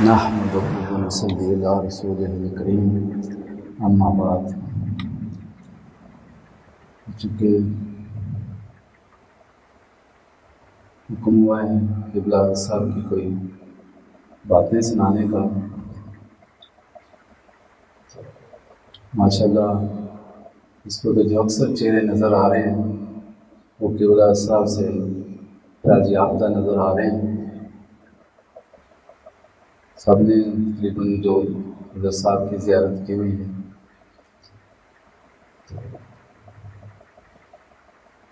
نحمدہ و نصلی علی رسولہ الکریم، اما بعد۔ چونکہ حکم ہوا ہے قبلہ صاحب کی کوئی باتیں سنانے کا، ماشاءاللہ اس وقت جو اکثر چہرے نظر آ رہے ہیں وہ قبلہ صاحب سے فیض یافتہ نظر آ رہے ہیں۔ سب نے تقریباً جو حضرت صاحب کی زیارت کی ہوئی ہے،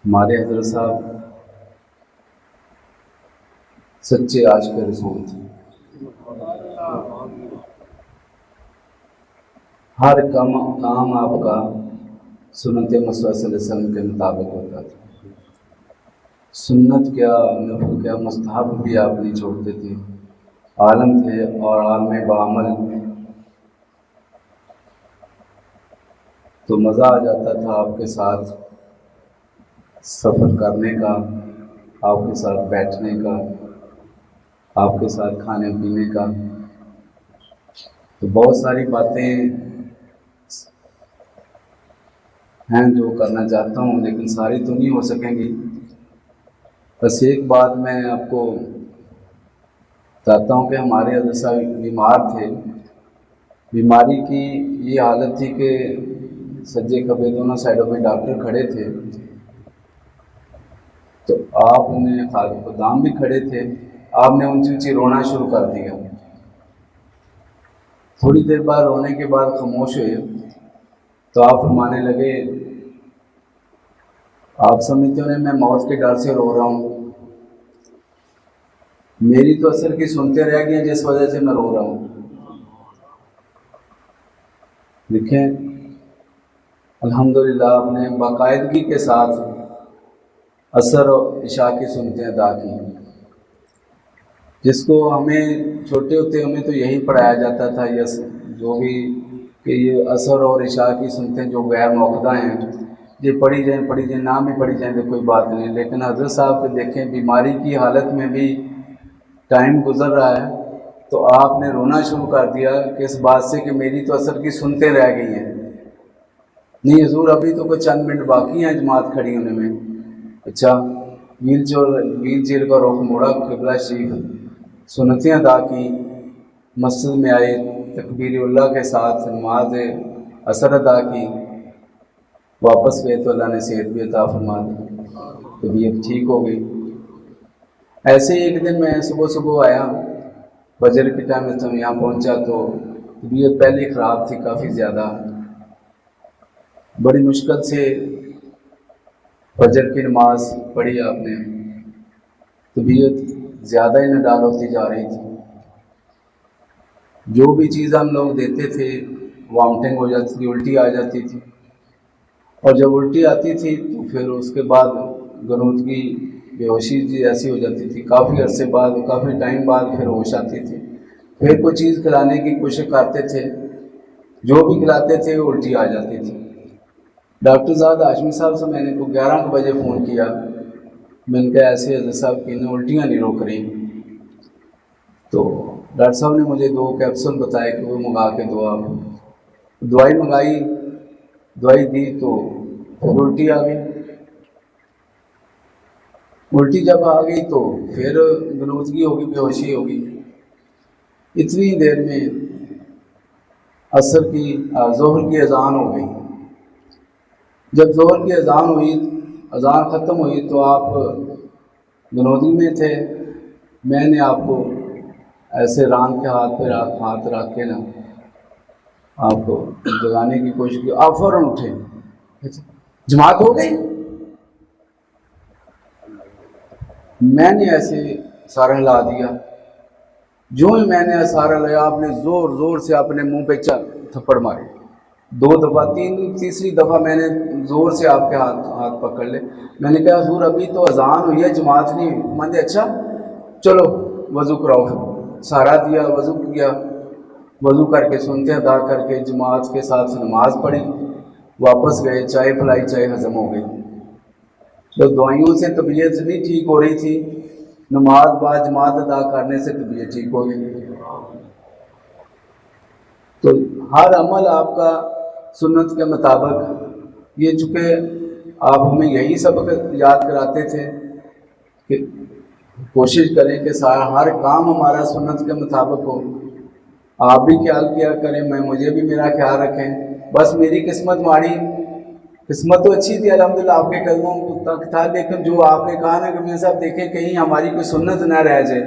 ہمارے حضرت صاحب سچے عاشق رسول تھے۔ ہر کام آپ کا سنت مصطفیٰ صلی اللہ علیہ وسلم کے مطابق ہوتا تھا۔ سنت کیا، نفل کیا، مستحب بھی آپ نہیں چھوڑتے تھے۔ عالم تھے اور عالم بعمل، تو مزہ آ جاتا تھا آپ کے ساتھ سفر کرنے کا، آپ کے ساتھ بیٹھنے کا، آپ کے ساتھ کھانے پینے کا۔ تو بہت ساری باتیں ہیں جو کرنا چاہتا ہوں، لیکن ساری تو نہیں ہو سکیں گی۔ بس ایک بات میں آپ کو چاہتا ہوں کہ ہمارے حضرت صاحب بیمار تھے، بیماری کی یہ حالت تھی کہ سجے کھبے دونوں سائڈوں میں ڈاکٹر کھڑے تھے، تو آپ نے خالق قدام بھی کھڑے تھے، آپ نے اونچی اونچی رونا شروع کر دیا۔ تھوڑی دیر بعد رونے کے بعد خاموش ہوئے تو آپ فرمانے لگے، آپ سمجھتے ہو میں موت کے ڈر سے رو رہا ہوں، میری تو اثر کی سنتے رہ گئی ہیں جس وجہ سے میں رو رہا ہوں۔ دیکھیں الحمدللہ آپ نے باقاعدگی کے ساتھ اثر و عشاء کی سنتیں ادا کی، جس کو ہمیں چھوٹے ہوتے ہمیں تو یہی پڑھایا جاتا تھا، جو بھی کہ یہ اثر اور عشاء کی سنتیں جو غیر موقع ہیں یہ پڑھی جائیں نہ بھی پڑھی جائیں تو کوئی بات نہیں، لیکن حضرت صاحب کو دیکھیں بیماری کی حالت میں بھی ٹائم گزر رہا ہے تو آپ نے رونا شروع کر دیا کہ اس بات سے کہ میری تو اثر کی سنتیں رہ گئی ہیں۔ نہیں حضور ابھی تو کوئی چند منٹ باقی ہیں جماعت کھڑی ہونے میں۔ اچھا، ویل چیئر کا رخ موڑا، قبلہ شریف سنتیں ادا کی، مسجد میں آئے، تکبیر اللہ کے ساتھ نماز اثر ادا کی، واپس گئے تو اللہ نے صحت بھی عطا فرما دی، طبیعت ٹھیک ہو گئی۔ ایسے ہی ایک دن میں صبح آیا، فجر کے ٹائم میں یہاں پہنچا تو طبیعت پہلے خراب تھی کافی زیادہ، بڑی مشکل سے فجر کی نماز پڑھی آپ نے، طبیعت زیادہ ہی نڈال ہوتی جا رہی تھی۔ جو بھی چیز ہم لوگ دیتے تھے وامٹنگ ہو جاتی تھی، الٹی آ جاتی تھی، اور جب الٹی آتی تھی تو پھر اس کے بعد غنودگی، بے ہوشی ایسی ہو جاتی تھی، کافی عرصے بعد، کافی ٹائم بعد پھر ہوش آتی تھی۔ پھر کوئی چیز کھلانے کی کوشش کرتے تھے، جو بھی کھلاتے تھے الٹی آ جاتی تھی۔ ڈاکٹر زاد ہاشمی صاحب سے میں نے کو 11 بجے فون کیا، میں نے کہا ایسے حضرت صاحب کی الٹیاں نہیں روک رہی، تو ڈاکٹر صاحب نے مجھے 2 کیپسول بتائے کہ وہ منگا کے دو آپ۔ دوائی منگائی، دوائی دی تو پھر الٹی آ گئی، الٹی جب آ گئی تو پھر غنودگی ہوگی، بے ہوشی ہوگی۔ اتنی دیر میں عصر کی ظہر کی اذان ہو گئی۔ جب ظہر کی اذان ہوئی، اذان ختم ہوئی تو آپ غنودگی میں تھے، میں نے آپ کو ایسے ران کے ہاتھ پہ ہاتھ رکھ کے نا آپ کو جگانے کی کوشش کی، آپ فوراً اٹھے، جماعت ہو گئی۔ میں نے ایسے سارا ہلا دیا، جو ہی میں نے سارا لیا آپ نے زور سے اپنے منہ پہ تھپڑ مارے، 2 دفعہ، تیسری دفعہ میں نے زور سے آپ کے ہاتھ پکڑ لے۔ میں نے کہا حضور ابھی تو اذان ہوئی ہے، جماعت نہیں ہوئی۔ میں نے اچھا چلو وضو کراؤ، سہارا دیا، وضو کیا، وضو کر کے سنتے ادا کر کے جماعت کے ساتھ نماز پڑھی، واپس گئے، چائے پلائی، چائے ہضم ہو گئی۔ تو دوائیوں سے طبیعت نہیں ٹھیک ہو رہی تھی، نماز بعد جماعت ادا کرنے سے طبیعت ٹھیک ہو گئی۔ تو ہر عمل آپ کا سنت کے مطابق، یہ چونکہ آپ ہمیں یہی سبق یاد کراتے تھے کہ کوشش کریں کہ ہر کام ہمارا سنت کے مطابق ہو. آپ بھی خیال کیا کریں، مجھے بھی میرا خیال رکھیں. بس میری قسمت تو اچھی تھی الحمدللہ، آپ کے قدموں تک تھا، لیکن جو آپ نے کہا نا کہ میاں صاحب دیکھیں کہیں ہماری کوئی سنت نہ رہ جائے.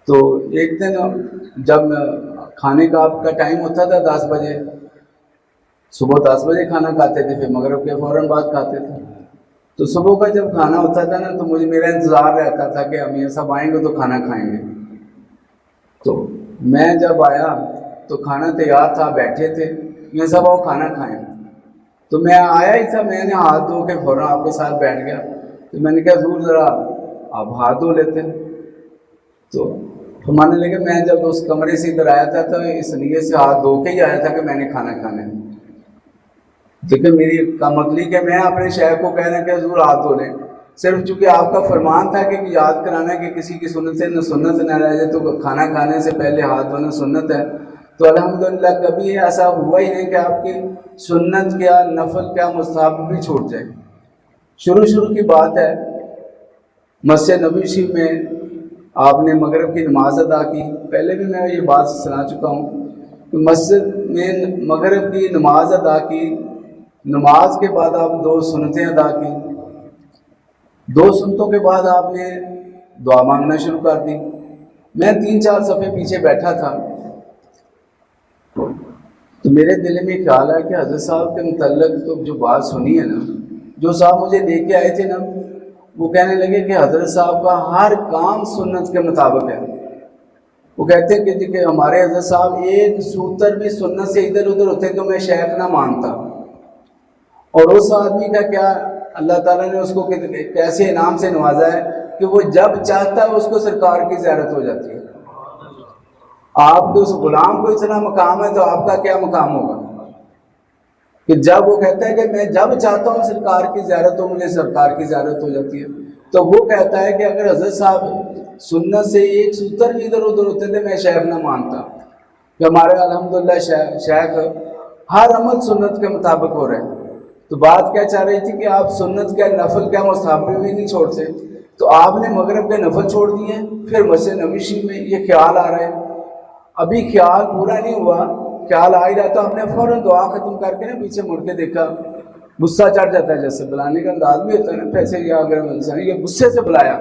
تو ایک دن جب کھانے کا آپ کا ٹائم ہوتا تھا 10 بجے، صبح 10 بجے کھانا کھاتے تھے، پھر مغرب کے فوراً بعد کھاتے تھے. تو صبح کا جب کھانا ہوتا تھا نا، تو میرا انتظار رہتا تھا کہ میاں صاحب آئیں گے تو کھانا کھائیں گے. تو میں جب آیا تو کھانا تیار تھا، بیٹھے تھے، میاں صاحب آؤ کھانا کھائیں. تو میں آیا ہی تھا، میں نے ہاتھ دھو کے فوراً آپ کے ساتھ بیٹھ گیا. تو میں نے کہا ضرور ذرا آپ ہاتھ دھو لیتے. تو فرمانے لگے میں جب اس کمرے سے ادھر آیا تھا تو اس لیے سے ہاتھ دھو کے ہی آیا تھا کہ میں نے کھانا کھانا ہے. دیکھیں میری کم عقلی کہ میں اپنے شیخ کو کہہ رہا کہ ضرور ہاتھ دھو لیں، صرف چونکہ آپ کا فرمان تھا کہ یاد کرانا کہ کسی کی سنت سے سنت نہ رہ جائے، تو کھانا کھانے سے پہلے ہاتھ دھونا سنت ہے. تو الحمدللہ کبھی ایسا ہوا ہی نہیں کہ آپ کی سنت کیا، نفل کیا، مستحب بھی چھوٹ جائے. شروع کی بات ہے، مسجد نبوی شریف میں آپ نے مغرب کی نماز ادا کی. پہلے بھی میں یہ بات سنا چکا ہوں کہ مسجد میں مغرب کی نماز ادا کی، نماز کے بعد آپ 2 سنتیں ادا کی. 2 سنتوں کے بعد آپ نے دعا مانگنا شروع کر دی. میں 3-4 صفحے پیچھے بیٹھا تھا، تو میرے دل میں خیال ہے کہ حضرت صاحب کے متعلق تو جو بات سنی ہے نا، جو صاحب مجھے لے کے آئے تھے نا، وہ کہنے لگے کہ حضرت صاحب کا ہر کام سنت کے مطابق ہے. وہ کہتے ہیں کہ ہمارے حضرت صاحب ایک سوتر بھی سنت سے ادھر ادھر ہوتے تو میں شیخ نہ مانتا. اور اس آدمی کا کیا اللہ تعالیٰ نے اس کو کیسے انعام سے نوازا ہے کہ وہ جب چاہتا ہے اس کو سرکار کی زیارت ہو جاتی ہے. آپ کے اس غلام کو اتنا مقام ہے تو آپ کا کیا مقام ہوگا کہ جب وہ کہتا ہے کہ میں جب چاہتا ہوں سرکار کی زیارت ہو، مجھے سرکار کی زیارت ہو جاتی ہے. تو وہ کہتا ہے کہ اگر حضرت صاحب سنت سے ایک سوتر بھی ادھر ادھر ہوتے تھے میں شیخ نہ مانتا. کہ ہمارے الحمدللہ شیخ ہر عمل سنت کے مطابق ہو رہے ہیں. تو بات کیا چاہ رہی تھی کہ آپ سنت کیا، نفل کیا، مستحب بھی نہیں چھوڑتے. تو آپ نے مغرب کے نفل چھوڑ دیے، پھر مسجد نبوی شریف میں یہ خیال آ رہا ہے. ابھی خیال پورا نہیں ہوا، خیال آ ہی رہا تو آپ نے فوراً دعا ختم کر کے نا پیچھے مڑ کے دیکھا. غصہ چڑھ جاتا ہے، جیسے بلانے کا انداز بھی ہوتا ہے نا، پیسے یا اگر انسان یہ غصے سے بلایا.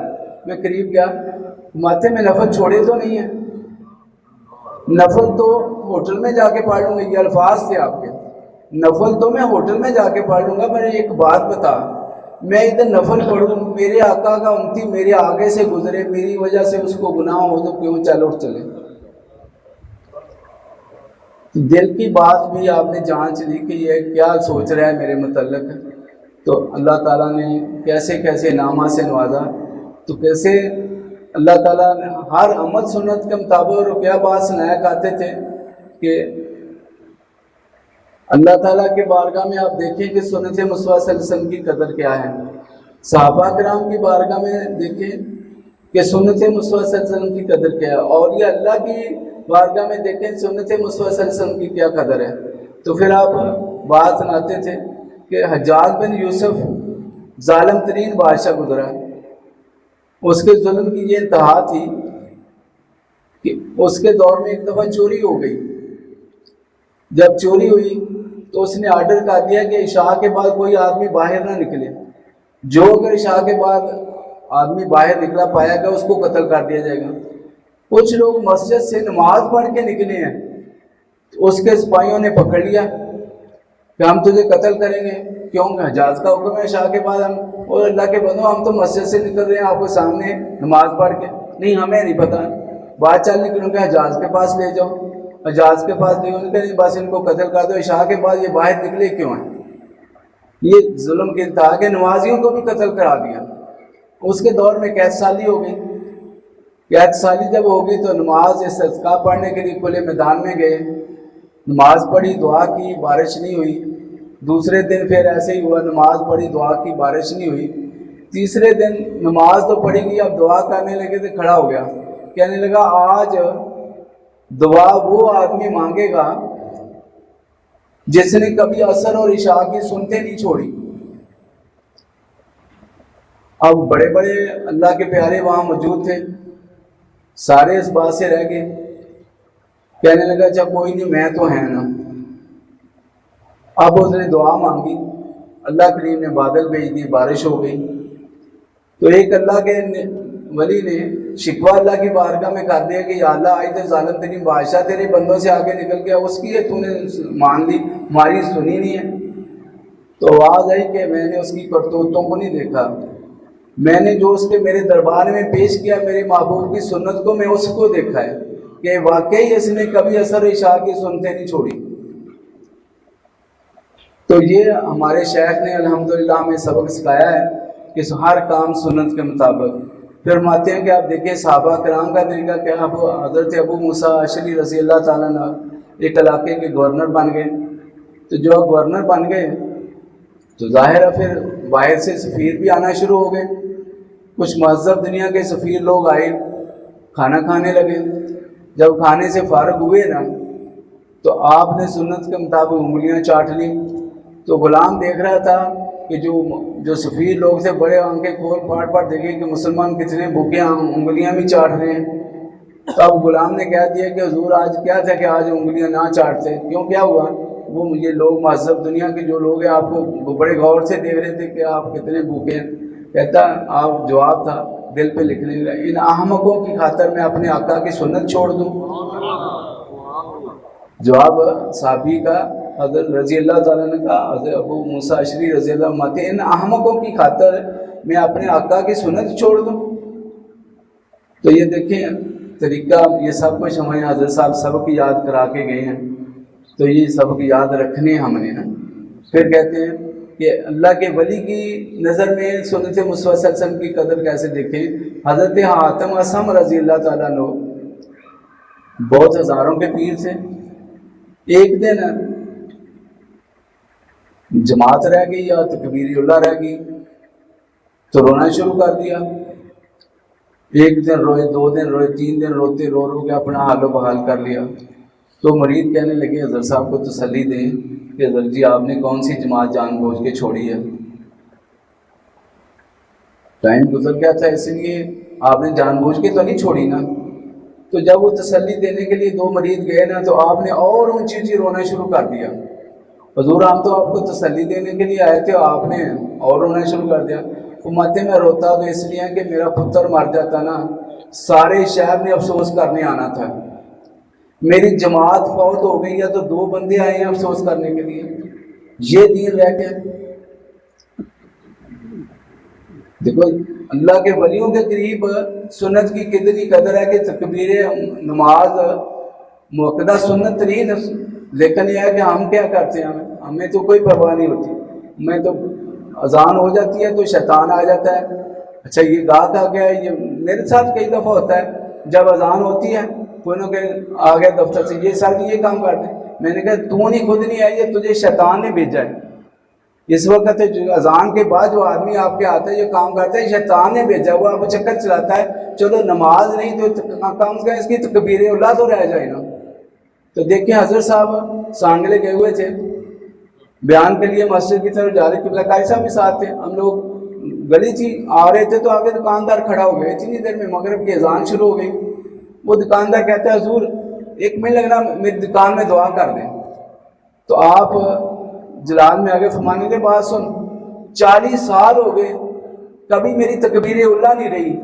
میں قریب گیا، ماتے میں نفل چھوڑے تو نہیں ہے، نفل تو ہوٹل میں جا کے پڑھ لوں گا. یہ الفاظ تھے آپ کے، نفل تو میں ہوٹل میں جا کے پڑھ لوں گا. میں نے ایک بات بتا، میں ادھر نفل پڑھوں، میرے آقا کا امتی میرے آگے سے گزرے، میری وجہ سے اس کو گناہ ہو تو کیوں چل اٹھ چلے. دل کی بات بھی آپ نے جانچ لی کہ یہ کیا سوچ رہا ہے میرے متعلق. تو اللہ تعالیٰ نے کیسے کیسے انعامات سے نوازا. تو کیسے اللہ تعالیٰ نے ہر عمل سنت کے مطابق. اور کیا بات سنایا کرتے تھے کہ اللہ تعالیٰ کے بارگاہ میں آپ دیکھیں کہ سنت مصطفیٰ صلی اللہ علیہ وسلم کی قدر کیا ہے. صحابہ کرام کی بارگاہ میں دیکھیں کہ سنت مصطفیٰ صلی اللہ علیہ وسلم کی قدر کیا ہے. اور یہ اللہ کی بارگاہ میں دیکھیں سنت مصطفیٰ صلی اللہ علیہ وسلم کی کیا قدر ہے. تو پھر آپ بات سناتے تھے کہ حجاج بن یوسف ظالم ترین بادشاہ گزرا، اس کے ظلم کی یہ انتہا تھی کہ اس کے دور میں ایک دفعہ چوری ہو گئی. جب چوری ہوئی تو اس نے آرڈر کر دیا کہ عشاء کے بعد کوئی آدمی باہر نہ نکلے. جو اگر عشاء کے بعد آدمی باہر نکلا پایا گیا اس کو قتل کر دیا جائے گا. کچھ لوگ مسجد سے نماز پڑھ کے نکلے ہیں، اس کے سپاہیوں نے پکڑ لیا کہ ہم تجھے قتل کریں گے. کیوں؟ حجاز کا حکم ہے عشاء کے بعد ہم، اور اللہ کے بندو ہم تو مسجد سے نکل رہے ہیں آپ کو سامنے نماز پڑھ کے. نہیں ہمیں نہیں پتہ، بات چل نکلوں گے حجاز کے پاس لے جاؤ. حجاز کے پاس نہیں ہونے کے بس ان کو قتل کر دو. عشاء کے بعد یہ باہر نکلے کیوں ہیں؟ یہ ظلم کی انتہا کہ نمازیوں کو بھی قتل کرا دیا. اس کے دور میں قید سالی ہو گئی. قید سالی جب ہوگی تو نماز استسقاء پڑھنے کے لیے کھلے میدان میں گئے، نماز پڑھی، دعا کی، بارش نہیں ہوئی. دوسرے دن پھر ایسے ہی ہوا، نماز پڑھی، دعا کی، بارش نہیں ہوئی. تیسرے دن نماز تو پڑھی گئی، اب دعا کرنے لگے تو کھڑا ہو گیا، کہنے لگا آج دعا وہ آدمی مانگے گا جس نے کبھی عصر اور عشاء کی سنتے نہیں چھوڑی۔ اب بڑے بڑے اللہ کے پیارے وہاں موجود تھے، سارے اس بات سے رہ گئے، کہنے لگا اچھا کوئی نہیں، میں تو ہے نا۔ اب اس نے دعا مانگی، اللہ کریم نے بادل بھیج دی، بارش ہو گئی۔ تو ایک اللہ کے ولی نے شکوہ اللہ کی بارگاہ میں کر دیا کہ یا اللہ آج تو ظالم ترین بادشاہ تیرے بندوں سے آگے نکل گیا، اس کی ہے تو نے مان لی، ہماری سنی نہیں ہے۔ تو آواز آئی کہ میں نے اس کی کرتوتوں کو نہیں دیکھا، میں نے جو اس کے میرے دربار میں پیش کیا میرے محبوب کی سنت کو، میں اس کو دیکھا ہے کہ واقعی اس نے کبھی عصر عشاء کی سنتے نہیں چھوڑی۔ تو یہ ہمارے شیخ نے الحمدللہ ہمیں سبق سکھایا ہے کہ ہر کام سنت کے مطابق۔ پھر فرماتے ہیں کہ آپ دیکھیں صحابہ کرام کا طریقہ کیا، حضرت ابو موسیٰ اشعری رضی اللہ تعالیٰ عنہ ایک علاقے کے گورنر بن گئے۔ تو جو گورنر بن گئے تو ظاہر ہے پھر باہر سے سفیر بھی آنا شروع ہو گئے، کچھ مہذب دنیا کے سفیر لوگ آئے، کھانا کھانے لگے۔ جب کھانے سے فارغ ہوئے نا تو آپ نے سنت کے مطابق انگلیاں چاٹ لی۔ تو غلام دیکھ رہا تھا کہ جو سفیر لوگ تھے بڑے آنکھیں کھول پھاڑ پھاڑ دیکھے کہ مسلمان کتنے بھوکے انگلیاں بھی چاٹ رہے ہیں۔ تو اب غلام نے کہہ دیا کہ حضور آج کیا تھا کہ آج انگلیاں نہ چاٹتے، کیوں کیا ہوا؟ وہ یہ لوگ مہذب دنیا کے جو لوگ ہیں آپ کو بڑے غور سے دیکھ رہے تھے کہ آپ کتنے بھوکے ہیں۔ کہتا آپ جواب تھا دل پہ لکھنے لگا، ان احمقوں کی خاطر میں اپنے آقا کی سنت چھوڑ دوں؟ جواب صحابی کا حضرت رضی اللہ تعالیٰ نے کہا، حضرت ابو موسیٰ اشعری رضی اللہ عنہ، ان احمقوں کی خاطر میں اپنے آقا کی سنت چھوڑ دوں؟ تو یہ دیکھیں طریقہ، یہ سب کچھ ہمیں حضرت صاحب سبق یاد کرا کے گئے ہیں، تو یہ سبق یاد رکھنے ہم نے نا۔ پھر کہتے ہیں کہ اللہ کے ولی کی نظر میں سنت مصطفیٰ صلی اللہ علیہ وسلم کی قدر کیسے دیکھیں۔ حضرت حاتم اصم رضی اللہ تعالیٰ عنہ بہت ہزاروں کے پیر تھے، ایک دن جماعت رہ گئی یا تکبیر اللہ رہ گئی تو رونا شروع کر دیا۔ ایک دن روئے، 2 دن روئے، 3 دن روتے رو کے اپنا حال و بحال کر لیا۔ تو مرید کہنے لگے حضرت صاحب کو تسلی دیں کہ حضرت جی آپ نے کون سی جماعت جان بوجھ کے چھوڑی ہے، ٹائم گزر گیا تھا اس لیے آپ نے جان بوجھ کے تو نہیں چھوڑی نا۔ تو جب وہ تسلی دینے کے لیے 2 مرید گئے نا تو آپ نے اور اونچی اونچی رونا شروع کر دیا۔ حضور ہم تو آپ کو تسلی دینے کے لیے آئے تھے، آپ نے اور رونا شروع کر دیا۔ فرماتے میں روتا تو اس لیے کہ میرا پتر مر جاتا نا، سارے شہر نے افسوس کرنے آنا تھا، میری جماعت فوت ہو گئی ہے تو 2 بندے آئے ہیں افسوس کرنے کے لیے، یہ دین رہ گیا۔ دیکھو اللہ کے ولیوں کے قریب سنت کی کتنی قدر ہے کہ تکبیر نماز موقدہ سنت ترین، لیکن یہ ہے کہ ہم کیا کرتے ہیں، ہمیں تو کوئی پرواہ نہیں ہوتی، ہمیں تو اذان ہو جاتی ہے تو شیطان آ جاتا ہے، اچھا یہ گاہک آ گیا ہے۔ یہ میرے ساتھ کئی دفعہ ہوتا ہے، جب اذان ہوتی ہے کوئی نہ کوئی آ گیا دفتر سے، یہ ساتھ یہ کام کرتے ہیں، میں نے کہا تو نہیں خود نہیں آئی ہے، تجھے شیطان نے بھیجا ہے۔ اس وقت اذان کے بعد جو آدمی آپ کے آتا ہے یہ کام کرتا ہے، شیطان نے بھیجا ہوا آپ کو چکر چلاتا ہے، چلو نماز نہیں تو کام کریں اس کی تکبیر اللہ تو رہ جائے نا۔ تو دیکھیں حضرت صاحب سانگلے گئے ہوئے تھے بیان کے لیے، مسجد کی طرف جا رہے، قبلہ قاری صاحب بھی ساتھ تھے، ہم لوگ گلی تھی آ رہے تھے تو آگے دکاندار کھڑا ہو گئے، اتنی دیر میں مغرب کی اذان شروع ہو گئی۔ وہ دکاندار کہتا ہے حضور 1 منٹ لگنا میری دکان میں دعا کر دیں۔ تو آپ جلال میں آگے فرمانے کے بعد سن 40 سال ہو گئے کبھی میری تکبیر اللہ نہیں رہی،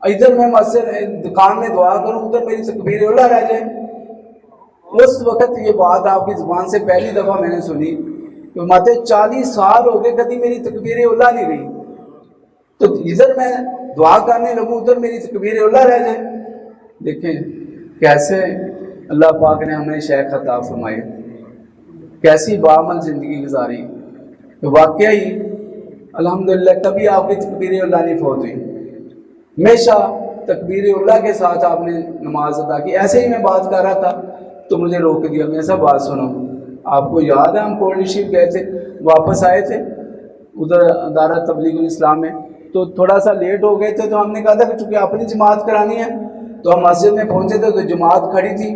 ادھر میں مسجد دکان میں دعا کروں ادھر میری تکبیر اللہ رہ جائے۔ اس وقت یہ بات آپ کی زبان سے پہلی دفعہ میں نے سنی کہ ماتے 40 سال ہو گئے کبھی میری تکبیر اللہ نہیں رہی، تو ادھر میں دعا کرنے لگوں ادھر میری تکبیر اللہ رہ جائے۔ دیکھیں کیسے اللہ پاک نے ہمیں شیخ عطا فرمائے، کیسی بعمل زندگی گزاری، تو واقعی الحمدللہ کبھی آپ کی تکبیر اللہ نہیں فوت ہوئی، ہمیشہ تکبیر اللہ کے ساتھ آپ نے نماز ادا کی۔ ایسے ہی میں بات کر رہا تھا تو مجھے روک دیا، میں ایسا بات سنو، آپ کو یاد ہے ہم کوڑی شریف گئے تھے، واپس آئے تھے ادھر ادارہ تبلیغ الاسلام میں، تو تھوڑا سا لیٹ ہو گئے تھے، تو ہم نے کہا تھا کہ چونکہ اپنی جماعت کرانی ہے تو ہم مسجد میں پہنچے تھے تو جماعت کھڑی تھی،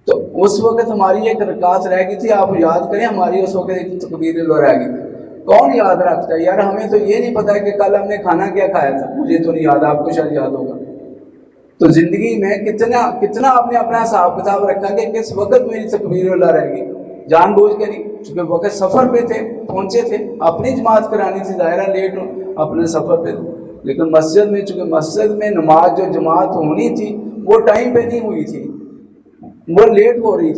تو اس وقت ہماری ایک رکعت رہ گئی تھی، آپ یاد کریں ہماری اس وقت ایک تکبیر اللہ رہ گئی تھی۔ کون یاد رکھتا ہے یار، ہمیں تو یہ نہیں پتا کہ کل ہم نے کھانا کیا کھایا تھا، مجھے تو نہیں یاد، آپ کو شاید یاد ہوگا۔ تو زندگی میں کتنا آپ نے اپنا حساب کتاب رکھا کہ کس وقت میری تکبیر اللہ رہ گئی، جان بوجھ کے نہیں، چونکہ وقت سفر پہ تھے، پہنچے تھے، اپنی جماعت کرانی تھی، ظاہرہ لیٹ اپنے سفر پہ تھے، لیکن مسجد میں چونکہ مسجد میں نماز جو جماعت ہونی تھی وہ ٹائم پہ نہیں ہوئی تھی، وہ لیٹ ہوئی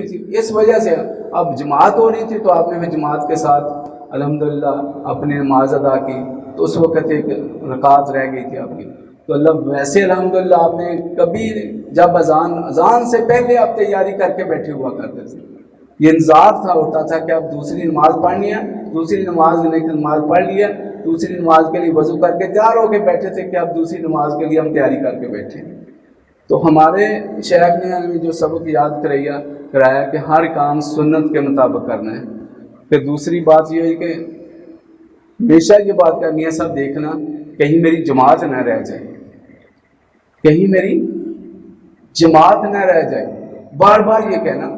تھی، اس وجہ سے اب جماعت ہو رہی تھی تو آپ نے بھی جماعت کے ساتھ الحمدللہ اپنی نماز ادا کی، تو اس وقت ایک رکعت رہ گئی تھی آپ کی، تو اللہ ویسے الحمدللہ آپ نے کبھی جب اذان سے پہلے آپ تیاری کر کے بیٹھے ہوا کرتے تھے، یہ انتظار ہوتا تھا کہ آپ دوسری نماز پڑھنی ہے، دوسری نماز پڑھ لی ہے، دوسری نماز کے لیے وضو کر کے تیار ہو کے بیٹھے تھے کہ اب دوسری نماز کے لیے ہم تیاری کر کے بیٹھے۔ تو ہمارے شیخ نے ہمیں جو سبق یاد کرایا کہ ہر کام سنت کے مطابق کرنا ہے۔ پھر دوسری بات یہ ہے کہ ہمیشہ یہ بات کرنی ہے سب دیکھنا، کہیں میری جماعت نہ رہ جائے، کہیں میری جماعت نہ رہ جائے، بار بار یہ کہنا۔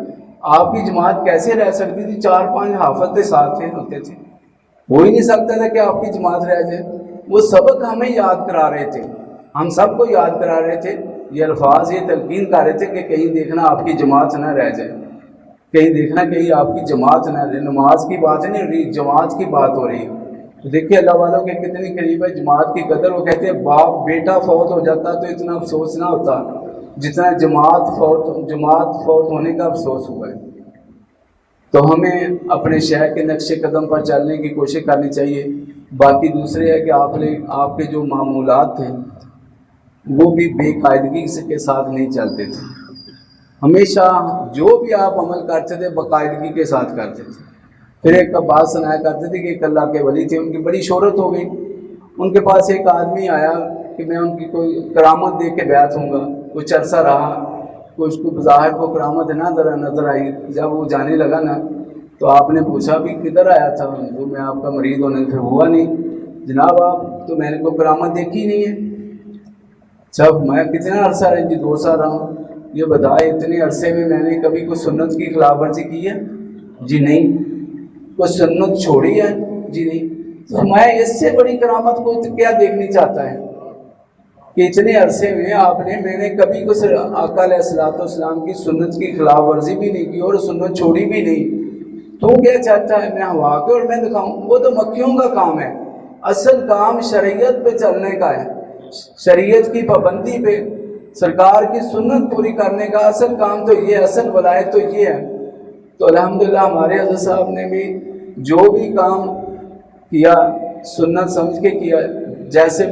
آپ کی جماعت کیسے رہ سکتی تھی، 4-5 حافظ ساتھ ہوتے تھے، ہو ہی نہیں سکتا تھا کہ آپ کی جماعت رہ جائے۔ وہ سبق ہمیں یاد کرا رہے تھے، ہم سب کو یاد کرا رہے تھے، یہ الفاظ یہ تلقین کر رہے تھے کہ کہیں دیکھنا آپ کی جماعت نہ رہ جائے، کہیں دیکھنا کہیں آپ کی جماعت نہ رہے۔ نماز کی بات نہیں ہو رہی، جماعت کی بات ہو رہی ہے۔ تو دیکھیے اللہ والوں کے کتنی قریب ہے جماعت کی قدر، وہ کہتے ہیں باپ بیٹا فوت ہو جاتا تو اتنا افسوس نہ ہوتا جتنا جماعت فوت ہونے کا افسوس ہوا ہے۔ تو ہمیں اپنے شہر کے نقش قدم پر چلنے کی کوشش کرنی چاہیے۔ باقی دوسرے ہے کہ آپ کے جو معمولات تھے وہ بھی بے قاعدگی کے ساتھ نہیں چلتے تھے، ہمیشہ جو بھی آپ عمل کرتے تھے باقاعدگی کے ساتھ کرتے تھے۔ پھر ایک بات سنایا کرتے تھے کہ ایک اللہ کے ولی تھے، ان کی بڑی شہرت ہو گئی، ان کے پاس ایک آدمی آیا کہ میں ان کی کوئی کرامت دیکھ کے بیعت ہوں گا، کچھ عرصہ رہا، کچھ کو بظاہر کو کرامت نظر آئی، جب وہ جانے لگا نا تو آپ نے پوچھا بھی کدھر آیا تھا، جو میں آپ کا مرید ہونے پھر ہوا نہیں جناب، آپ تو میں نے کوئی کرامت دیکھی نہیں ہے۔ جب میں کتنا عرصہ رہی تھی، 2 سال رہا ہوں، یہ بتائے اتنے عرصے میں میں نے کبھی کوئی سنت کی خلاف ورزی کی ہے؟ جی نہیں۔ کوئی سنت چھوڑی ہے؟ جی نہیں۔ تو میں اس سے بڑی کرامت کو کیا دیکھنی چاہتا ہے کہ اتنے عرصے میں میں نے کبھی کوئی آقا علیہ الصلوۃ والسلام کی سنت کی خلاف ورزی بھی نہیں کی اور سنت چھوڑی بھی نہیں، تو کیا چاہتا ہے میں ہوا کے اور میں دکھاؤں؟ وہ تو مکیوں کا کام ہے، اصل کام شریعت پہ چلنے کا ہے، شریعت کی پابندی پہ سرکار کی سنت پوری کرنے کا اصل کام تو یہ، اصل ولایت تو یہ ہے۔ تو الحمدللہ ہمارے حضرت صاحب نے بھی جو بھی کام کیا سنت سمجھ کے کیا، جیسے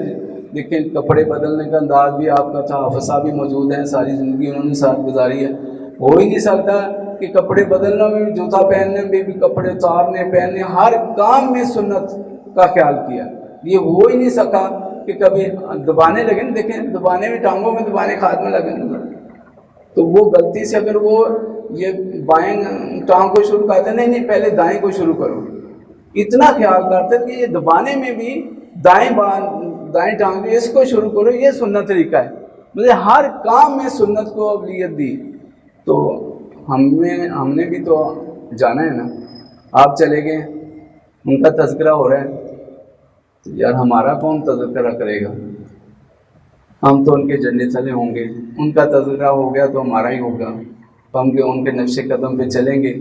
دیکھیں کپڑے بدلنے کا انداز بھی آپ کا تھا، حافظ صاحب بھی موجود ہیں، ساری زندگی انہوں نے ساتھ گزاری ہے، ہو ہی نہیں سکتا کہ کپڑے بدلنا میں بھی، جوتا پہننے میں بھی، کپڑے اتارنے پہننے، ہر کام میں سنت کا خیال کیا، یہ ہو ہی نہیں سکا کہ کبھی دبانے لگے نا، دیکھیں دبانے میں، ٹانگوں میں دبانے ہاتھ میں لگے نا، تو وہ غلطی سے اگر وہ یہ بائیں ٹانگ کو شروع کرتے نہیں پہلے دائیں کو شروع کرو، اتنا خیال کرتے کہ یہ دبانے میں بھی دائیں ٹانگ بھی اس کو شروع کرو، یہ سنت طریقہ ہے، مجھے ہر کام میں سنت کو اولویت دی۔ تو ہم نے بھی تو جانا ہے نا، آپ چلے گئے، ان کا تذکرہ ہو رہا ہے، یار ہمارا کون تذکرہ کرے گا، ہم تو ان کے جھنڈے تلے ہوں گے، ان کا تذکرہ ہو گیا تو ہمارا ہی ہوگا، ہم ان کے نقش قدم پہ چلیں گے،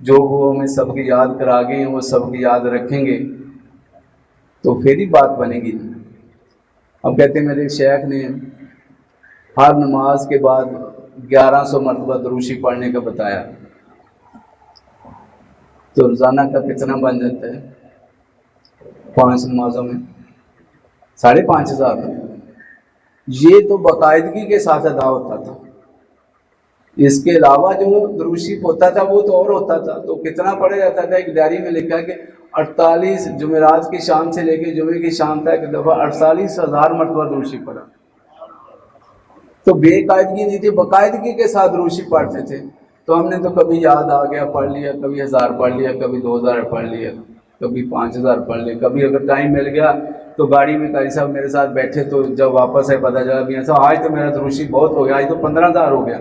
جو وہ ہمیں سب کی یاد کرا گئے ہیں وہ سب کی یاد رکھیں گے تو پھر ہی بات بنے گی۔ اب کہتے ہیں میرے شیخ نے ہر نماز کے بعد 1100 مرتبہ دروشی پڑھنے کا بتایا، تو روزانہ کا کتنا بن جاتا ہے؟ 5 نمازوں میں 5,500۔ یہ تو باقاعدگی کے ساتھ ادا ہوتا تھا، اس کے علاوہ جو دروشی ہوتا تھا وہ تو اور ہوتا تھا، تو کتنا پڑھا جاتا تھا؟ ایک ڈائری میں لکھا کہ 48 جمعرات کی شام سے لے کے جمعے کی شام تک ایک دفعہ 48,000 مرتبہ دروشی پڑھا۔ تو بے قاعدگی نہیں تھی، باقاعدگی کے ساتھ دروشی پڑھتے تھے۔ تو ہم نے تو کبھی یاد آ گیا پڑھ لیا، کبھی 1000 پڑھ لیا، کبھی 2000 پڑھ لیا، کبھی 5000 پڑھ لیا، کبھی اگر ٹائم مل گیا تو گاڑی میں قاری صاحب میرے ساتھ بیٹھے، تو جب واپس آئے پتہ چلا بھی ایسا آج تو میرا دروشی بہت ہو گیا، آج تو 15,000 ہو گیا۔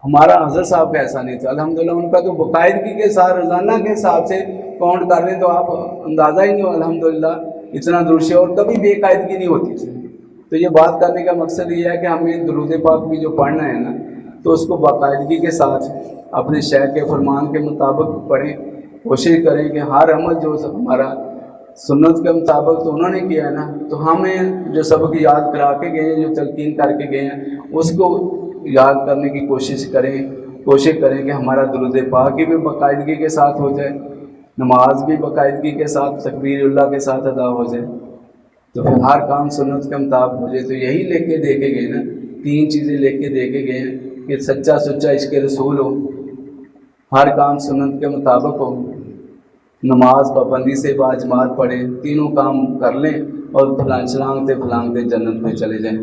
ہمارا حضرت صاحب کا ایسا نہیں تھا الحمدللہ، ان کا تو باقاعدگی کے ساتھ روزانہ کے حساب سے کاؤنٹ کر لیں تو آپ اندازہ ہی نہیں ہو الحمدللہ اتنا دروشی، اور کبھی بے قاعدگی نہیں ہوتی تھی۔ تو یہ بات کرنے کا مقصد یہ ہے کہ ہمیں درود پاک بھی جو پڑھنا ہے نا تو اس کو باقاعدگی کے ساتھ اپنے شیخ کے فرمان کے مطابق پڑھیں، کوشش کریں کہ ہر عمل جو ہمارا سنت کے مطابق تو انہوں نے کیا ہے نا، تو ہمیں جو سبق یاد کرا کے گئے ہیں، جو تلقین کر کے گئے ہیں، اس کو یاد کرنے کی کوشش کریں کہ ہمارا درود پاک بھی باقاعدگی کے ساتھ ہو جائے، نماز بھی باقاعدگی کے ساتھ تکبیر اللہ کے ساتھ ادا ہو جائے، تو پھر ہر کام سنت کے مطابق ہو جائے۔ تو یہی لے کے دے کے گئے نا، 3 چیزیں لے کے دے کے گئے ہیں کہ سچا سچا عشق رسول ہو، ہر کام سنت کے مطابق ہو، نماز پابندی سے باجماعت پڑھیں، تینوں کام کر لیں اور پھلانگتے جنت میں چلے جائیں۔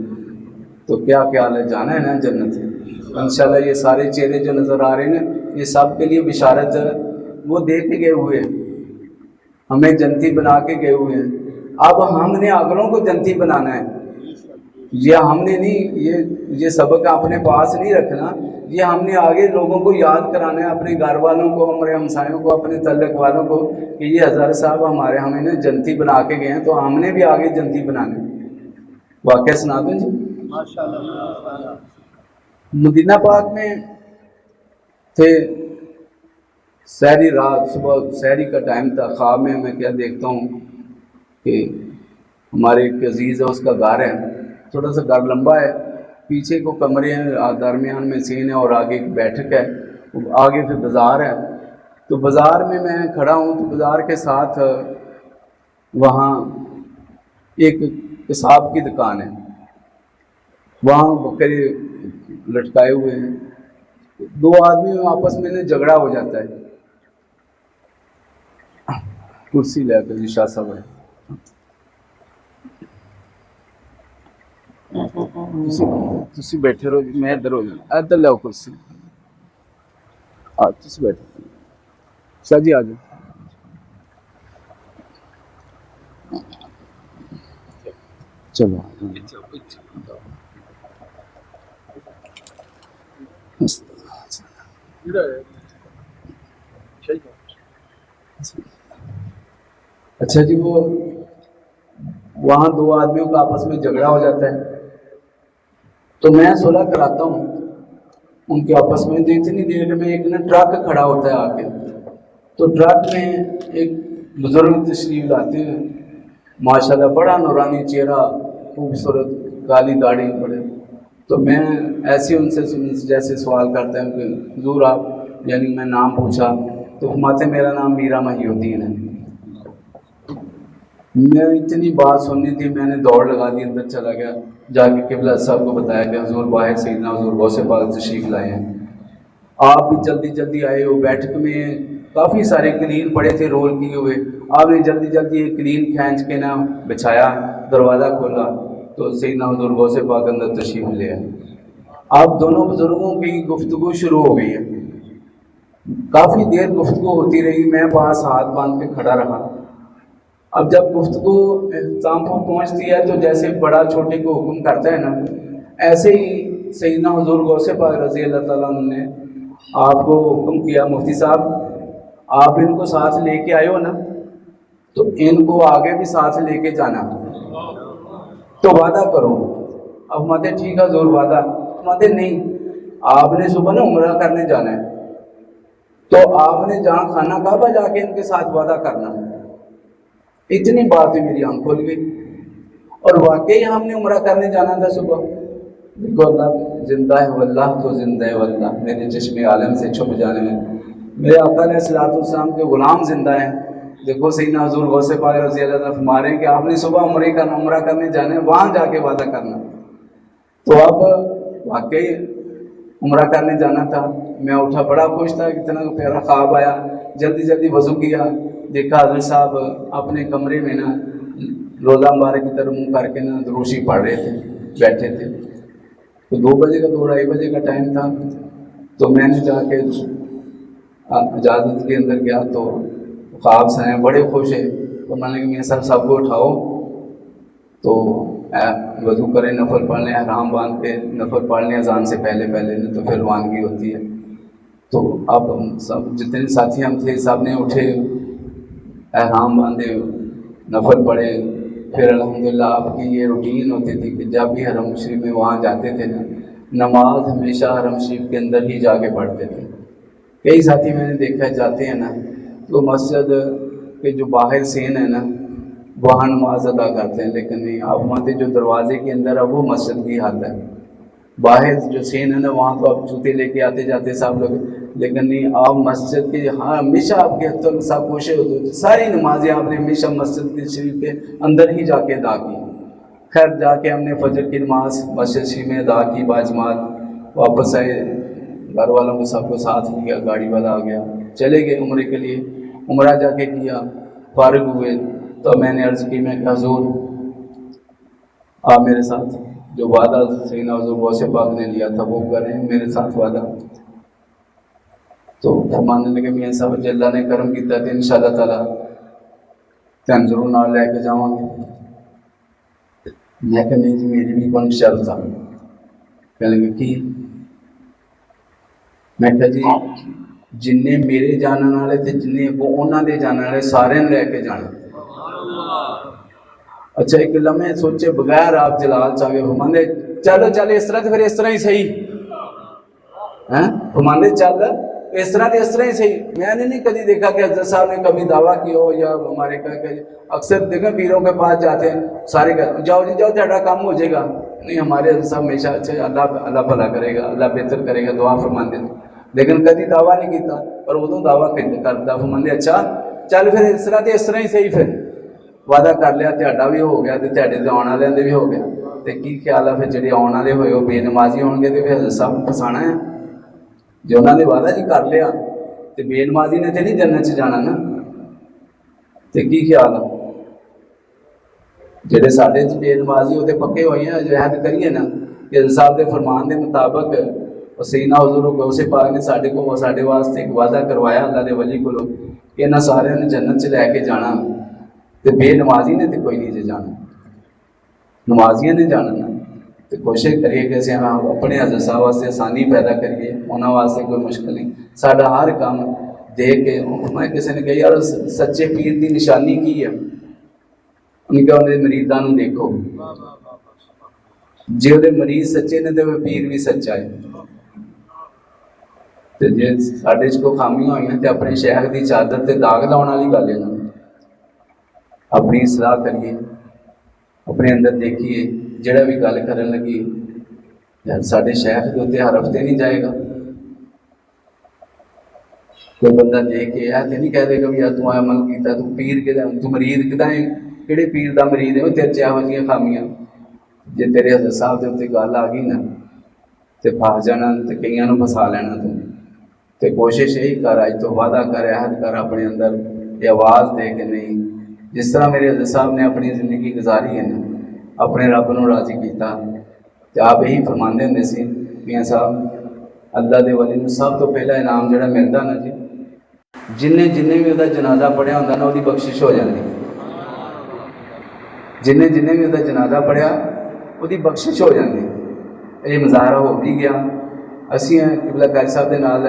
تو کیا خیال ہے، جانا ہے نا جنت؟ انشاءاللہ یہ سارے چہرے جو نظر آ رہے ہیں یہ سب کے لیے بشارت وہ دے کے گئے ہوئے ہیں، ہمیں جنتی بنا کے گئے ہوئے ہیں۔ اب ہم نے اگلوں کو جنتی بنانا ہے، یہ ہم نے نہیں، یہ سبق اپنے پاس نہیں رکھنا، یہ ہم نے آگے لوگوں کو یاد کرانا ہے، اپنے گھر والوں کو، ہمارے ہمسایوں کو، اپنے تعلق والوں کو کہ یہ حضرت صاحب ہمیں جنتی بنا کے گئے ہیں، تو ہم نے بھی آگے جنتی بنانا ہے۔ واقعہ سنا دوں جی؟ مدینہ پاک میں تھے، سحری رات، صبح سحری کا ٹائم تھا، خواب میں کیا دیکھتا ہوں کہ ہمارے ایک عزیز ہے، اس کا گھر ہے، تھوڑا سا گھر لمبا ہے، پیچھے کو کمرے ہیں، درمیان میں سین ہے اور آگے ایک بیٹھک ہے، آگے پھر بازار ہے۔ تو بازار میں کھڑا ہوں، تو بازار کے ساتھ وہاں ایک کساب کی دکان ہے، وہاں بکرے لٹکائے ہوئے ہیں، 2 آدمی آپس میں جھگڑا ہو جاتا ہے۔ کرسی لے کر جی شاہ صاحب ہے، تسی بیٹھے رہو جی، میں ادھر ہو جاؤں، ادھر لاؤ کرسی، تسی بیٹھے شاہ جی، آ جاؤ۔ چلو اچھا جی، وہ وہاں 2 آدمیوں کا آپس میں جھگڑا ہو جاتا ہے، تو میں صلح کراتا ہوں ان کے آپس میں۔ تو اتنی دیر میں ایک ٹرک کھڑا ہوتا ہے آ کے، تو ٹرک میں ایک بزرگ تشریف لاتے ہیں، ماشاءاللہ بڑا نورانی چہرہ، خوبصورت کالی داڑھی پڑے۔ تو میں ایسے ان سے جیسے سوال کرتے ہیں کہ حضور آپ، یعنی میں نام پوچھا تو فرماتے میرا نام میرا محی الدین ہے۔ میں اتنی بات سننی تھی، میں نے دوڑ لگا دی، اندر چلا گیا، جا کے قبلہ صاحب کو بتایا کہ حضور باہر سیدنا حضور غوث پاک تشریف لائے ہیں، آپ بھی جلدی جلدی آئے ہو۔ بیٹھک میں کافی سارے قلین پڑے تھے رول کیے ہوئے، آپ نے جلدی جلدی ایک قلین کھینچ کے نا بچھایا، دروازہ کھولا تو سیدنا حضور غوث پاک اندر تشریف لے آئے۔ اب دونوں بزرگوں کی گفتگو شروع ہو گئی ہے، کافی دیر گفتگو ہوتی رہی، میں پاس ہاتھ باندھ کے کھڑا رہا۔ اب جب گفتگو اختتام پر پہنچتی ہے تو جیسے بڑا چھوٹے کو حکم کرتا ہے نا، ایسے ہی سیدنا حضور غوث پاک رضی اللہ تعالیٰ عنہ نے آپ کو حکم کیا، مفتی صاحب آپ ان کو ساتھ لے کے آئے ہو نا، تو ان کو آگے بھی ساتھ لے کے جانا، تو وعدہ کرو۔ اب ماتے ٹھیک ہے حضور وعدہ، ماتے نہیں، آپ نے صبح نا عمرہ کرنے جانا ہے، تو آپ نے جہاں کھانا کعبہ جا کے ان کے ساتھ وعدہ کرنا۔ اتنی بات میری آنکھ کھل گئی، اور واقعی ہم نے عمرہ کرنے جانا تھا صبح۔ دیکھو اللہ زندہ ہے واللہ، تو زندہ ہے واللہ، میرے چشم عالم سے چھپ جانے میں میرے آقا علیہ الصلوۃ والسلام کے غلام زندہ ہیں۔ دیکھو سیدنا حضور غوث پاک رضی اللہ عنہ فرما رہے ہیں کہ آپ نے صبح عمرہ کرنے جانا ہے، وہاں جا کے وعدہ کرنا۔ تو اب واقعی عمرہ کرنے جانا تھا، میں اٹھا، بڑا خوش تھا، اتنا پیارا خواب آیا، جلدی جلدی وضو کیا، دیکھا حضرت صاحب اپنے کمرے میں نا روزہ مبارک کی طرف منہ کر کے نا دروشی پڑھ رہے تھے، بیٹھے تھے۔ تو 2 بجے کا 2-2:30 بجے کا ٹائم تھا، تو میں نے جا کے اجازت کے اندر گیا تو خواب سے آئے، بڑے خوش ہیں، تو میں نے کہا میاں صاحب کو اٹھاؤ تو وضو کریں, نفل پڑھ لیں, احرام باندھ کے نفل پڑھ لیں اذان سے پہلے نہیں تو پھر روانگی ہوتی ہے. تو اب ہم سب جتنے ساتھی ہم تھے سب نے اٹھے, احرام باندھے, نفل پڑھے. پھر الحمدللہ آپ کی یہ روٹین ہوتی تھی کہ جب بھی حرم شریف میں وہاں جاتے تھے نا, نماز ہمیشہ حرم شریف کے اندر ہی جا کے پڑھتے تھے. کئی ساتھی میں نے دیکھا جاتے ہیں نا تو مسجد کے جو باہر سین ہے نا وہاں نماز ادا کرتے ہیں, لیکن نہیں, آپ وہاں جو دروازے کے اندر ہے وہ مسجد کی حد ہے. باہر جو سین ہے نا وہاں تو آپ جوتے لے کے آتے جاتے سب لوگ, لیکن نہیں, آپ مسجد کے ہاں ہمیشہ آپ کے حد سب کوشش ہوتے تھے. ساری نمازیں آپ نے ہمیشہ مسجد کے شریف کے اندر ہی جا کے ادا کی. خیر جا کے ہم نے فجر کی نماز مسجد شریف میں ادا کی باجماعت, واپس آئے, گھر والوں کو سب کو ساتھ لیا, گاڑی والا آ گیا, چلے گئے عمرے کے لیے. عمرہ جا کے کیا, فارغ ہوئے تو میں نے عرض کی, میں کہ حضور آپ میرے ساتھ جو وعدہ سیدنا حضور غوث پاک نے لیا تھا وہ کریں میرے ساتھ وعدہ. تو فرمانے لگے میاں صاحب جی اللہ نے کرم کیتا ہے انشاءاللہ تعالیٰ ہم ضرور نال لے کے جاؤں گے. میں کہ نہیں جی میری بھی کون شرط تھا. کہنے لگے کی؟ میں کہا جی جننے میرے جاننے والے تھے جننے وہ انہوں نے جاننے والے سارے لے کے جانا. اچھا ایک لمحے سوچے بغیر آپ جلال چاہے فرماندے چلو چل اس طرح تو پھر اس طرح ہی صحیح ہیں, فرماندے چل اس طرح ہی صحیح. میں نے نہیں کبھی دیکھا کہ حضرت صاحب نے کبھی دعویٰ کی ہو یا ہمارے کہ اکثر دیکھیں پیروں کے پاس جاتے ہیں سارے کہتے ہیں جاؤ جی جاؤ تھوڑا کام ہو جائے گا. نہیں, ہمارے حضرت صاحب ہمیشہ اچھے اللہ بھلا کرے گا, اللہ بہتر کرے گا, دعا فرماندے تھے, لیکن کبھی دعویٰ نہیں کیتا. پر ادو دعویٰ کرتا فرماندے اچھا چل پھر اس طرح ہی صحیح. پھر وعدہ کر لیا تہاڈا بھی ہو گیا تے تہاڈے تے آن والے بھی ہو گیا. تے کی خیال ہے پھر جڑے آن والے ہوئے وہ بے نمازی ہون گے تے پھر حضرت صاحب پھسانا ہے. جو انہوں نے وعدہ جی کر لیا تے بے نمازی نے تے نہیں جنت چ جانا نا. تے کی خیال ہے جڑے ساڈے بے نمازی وہ تے پکے ہوئے ہیں, عہد کریے نا کہ حضرت صاحب کے فرمان کے مطابق سیدنا حضور غوث پاک نے ساڈے واسطے ایک وعدہ کروایا اللہ دے ولی کولوں کہ انہاں سارے نے جنت چ لے کے جانا. تے بے نمازی نے تے کوئی نہیں جانا, نمازیاں نے جانا نا. تو کوشش کریے کہ ہم اپنے حضرت صاحب واسطے آسانی پیدا کریے, انہوں واسطے کوئی مشکل نہیں. ساڈا ہر کام دیکھ کے میں کسی نے کہا یار سچے پیر کی نشانی کی ہے, انہیں کہا انہیں مریداں نوں دیکھو, جی وہ مریض سچے نے تو پیر بھی سچا ہے. تو جی ساڈے چ کوئی خامیاں ہوئی ہیں تو اپنے شیخ کی چادر تے داغ لاؤن والی گل ہے نا. اپنی اصلاح کریے, اپنے اندر دیکھیے, جڑا بھی گل کرن لگی یار ساڈے شیخ کے اتنے حرف تے نہیں جائے گا. کوئی بندہ دیکھ کے یہ نہیں کہہ دے گا بھی یار تو عمل کیتا تو پیر کے تو مرید کدا ہے, کہڑے پیر دا مرید ہے وہ تیرے چ یہو جیاں خامیاں. جے تیرے حضرت صاحب دے اتنے گل آ گئی نا تے پھس جانا تے کئیاں نوں پھسا لینا. تے کوشش یہی کر, اج تو وعدہ کر, عہد کر اپنے اندر یہ آواز دے کہ نہیں جس طرح میرے حضرت صاحب نے اپنی زندگی گزاری ہے نا اپنے رب نوں راضی کیتا. تے آپ یہی فرماندے ہوندے سی میاں صاحب اللہ دے ولی نوں سب تو پہلا انعام جڑا ملدا نا جی جن بھی وہ جنازہ پڑھیا ہوندا نا وہ بخشش ہو جاتی. جن بھی وہ جنازہ پڑھیا وہ بخشش ہو جاتی. یہ مظاہرہ ہو بھی گیا. اسی قبلہ قاری صاحب دے نال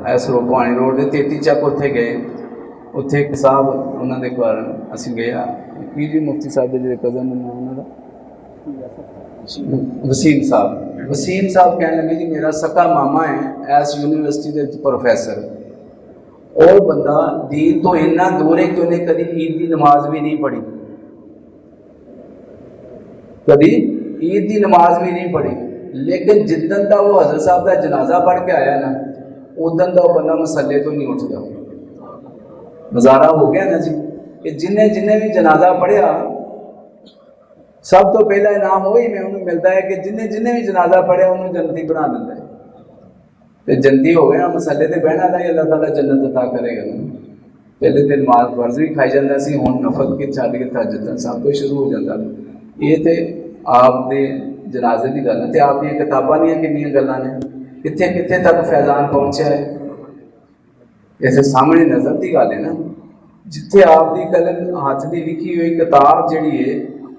ایس پوانی روڈ دے 33 چک اتنے گئے. اتنے ایک صاحب انہوں نے گھر اسی گئے پی جی مفتی صاحب کے کزن انہوں کا وسیم صاحب کہنے لگے جی میرا سکا ماما ہے ایس یونیورسٹی کے پروفیسر. اور بندہ دین تو اتنا دور ہے کہ انہیں کبھی عید کی نماز بھی نہیں پڑھی, کبھی عید کی نماز بھی نہیں پڑھی. لیکن جدن کا وہ حضرت صاحب کا جنازہ پڑھ کے آیا نا ادن کا وہ بندہ مسلے تو نہیں اٹھتا. نظارہ ہو گیا نا جی کہ جن بھی جنازہ پڑھیا سب تو پہلا انعام وہی میں انہوں ملتا ہے کہ جن بھی جنازہ پڑھیا انہوں جنتی بنا دیتا ہے. تو جنتی ہو گیا مسلے تے بہنا تھا اللہ تعالیٰ جنت عطا کرے گا. پہلے تو نماز فرض بھی کھائی جاتا سی, ہوں نفل کے چھڈ کے تہجد سب کچھ شروع ہو جاتا. یہ تو آپ دے جنازے کی گل ہے. تو آپ کی کتاباں دیا کنیاں گلاں نے کتنے کتنے تک فیضان پہنچا ہے. ایسے سامنے نظر کی گل ہے نا, جتھے آپ کی قلم ہاتھ کی لکھی ہوئی کتاب جڑی ہے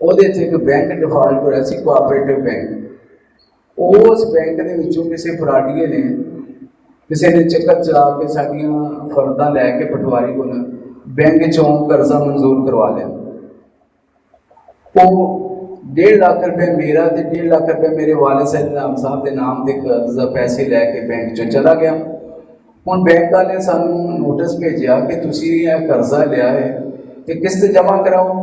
ਉਹਦੇ ਤੇ ਇੱਕ ਬੈਂਕ ਡਿਫਾਲਟ ਹੋਇਆ ਸੀ, ਕੋਆਪਰੇਟਿਵ ਬੈਂਕ। ਉਸ ਬੈਂਕ ਦੇ ਵਿੱਚੋਂ ਕਿਸੇ ਫਰਾਡੀਏ ਨੇ, ਕਿਸੇ ਨੇ ਚੱਕਰ ਚਲਾ ਕੇ ਸਾਡੀਆਂ ਫਰਦਾਂ ਲੈ ਕੇ ਪਟਵਾਰੀ ਕੋਲ ਬੈਂਕ ਚੋਂ ਕਰਜ਼ਾ ਮਨਜ਼ੂਰ ਕਰਵਾ ਲਿਆ। ਉਹ 1.5 ਲੱਖ ਰੁਪਏ ਮੇਰਾ ਤੇ 1.5 ਲੱਖ ਰੁਪਏ ਮੇਰੇ ਵਾਲਿਦ ਸਾਹਿਬ ਦੇ ਨਾਮ ਤੇ ਕਰਜ਼ਾ ਪੈਸੇ ਲੈ ਕੇ ਬੈਂਕ ਚੋਂ ਚਲਾ ਗਿਆ। ਹੁਣ ਬੈਂਕ ਵਾਲੇ ਸਾਨੂੰ ਨੋਟਿਸ ਭੇਜਿਆ ਕਿ ਤੁਸੀਂ ਇਹ ਕਰਜ਼ਾ ਲਿਆ ਹੈ ਤੇ ਕਿਸ਼ਤ ਜਮ੍ਹਾਂ ਕਰਾਓ।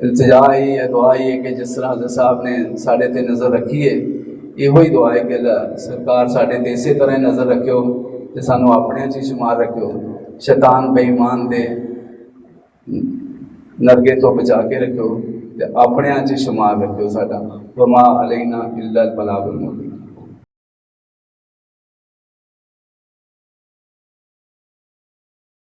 التجا ہی ہے، دعا ہی ہے کہ جس طرح حضرت صاحب نے ساڈے تے نظر رکھی ہے، یہ دعا ہے کہ اللہ سرکار ساڈے تے اسی طرح نظر رکھو کہ سانو اپنے چ شمار رکھو، شیطان بے ایمان دے نرگے تو بچا کے رکھو تے اپنے چ شمار رکھو ساڈا، وما علینا الا البلاغ المبین۔